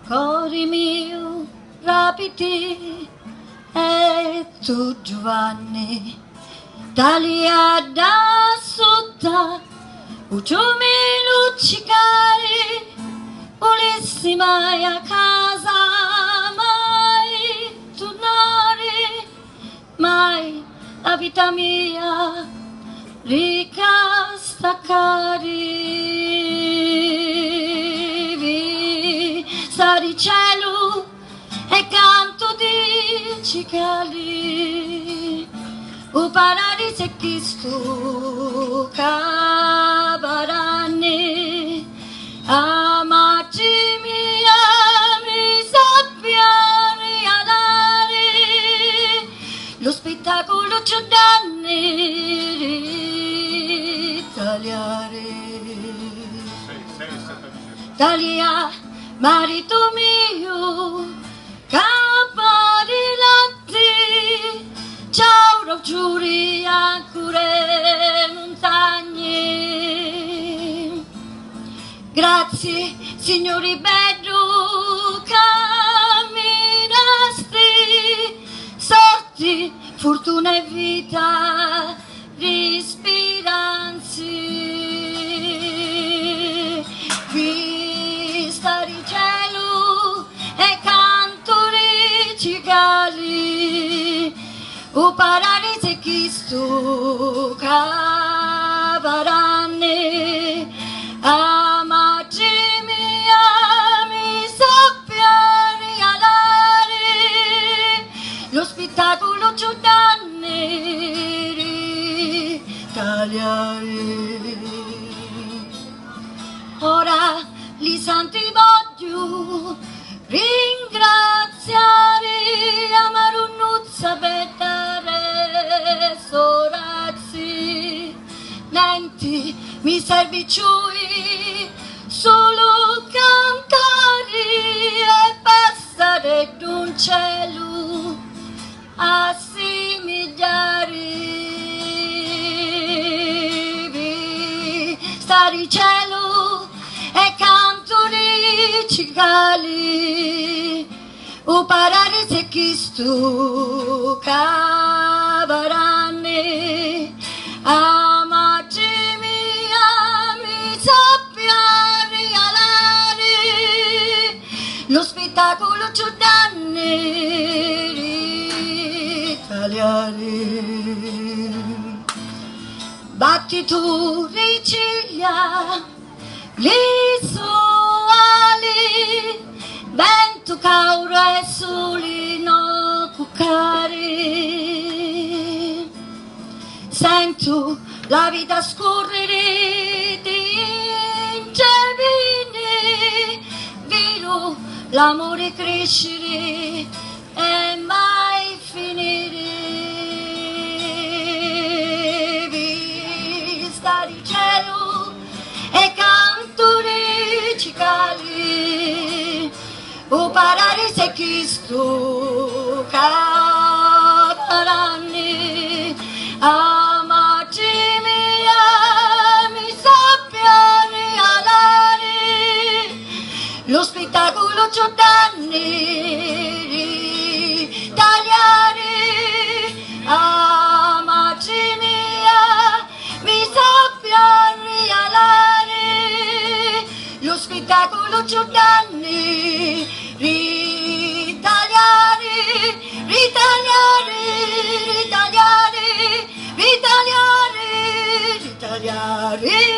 Cori mio, rapiti, e tu Giovanni, talia da sotto, ucciumi luccicari, volissi mai a casa, mai tornare, mai la vita mia ricca staccare, sari cielo e canto di cicali, o paradiso e Cristo cavarane, amaci mia mi sappia regalare, lo spettacolo c'è danni tagliare. Talia, marito mio, capa di latte, ciao giuri ancora montagne. Grazie, signori bello, camminaste, sorti, fortuna e vita, respiranze. Vista di cielo e canto di cicali, o paradiso e Cristo cavarane, amaci mia mi sappia regalare, lo spettacolo c'ho danni tagliare. Ora li santi voglio ringraziare, amarunuzza per dare sorazzi, nenti mi servi ciui, solo cantare e passare d'un cielo assimigliare. Stari cielo e canto di cicali, o paradiso e Cristo cavarane, amaci mia mi sappia regalare, lo spettacolo c'ho danni tagliare. Batti tu le ciglia, le suali, vento cauro e solino cuccare. Sento la vita scorrere di cervini, vedo l'amore crescere e mai finire. Vista di cielo e canto di cicali, o paradiso e Cristo cavarane, amaci mia mi sappia regalare, lo spettacolo c'ho danni tagliare, amaci mia mi sappia regalare, lo spettacolo c'ho danni ritagliare, ritagliare, ritagliare, ritagliare, ritagliare.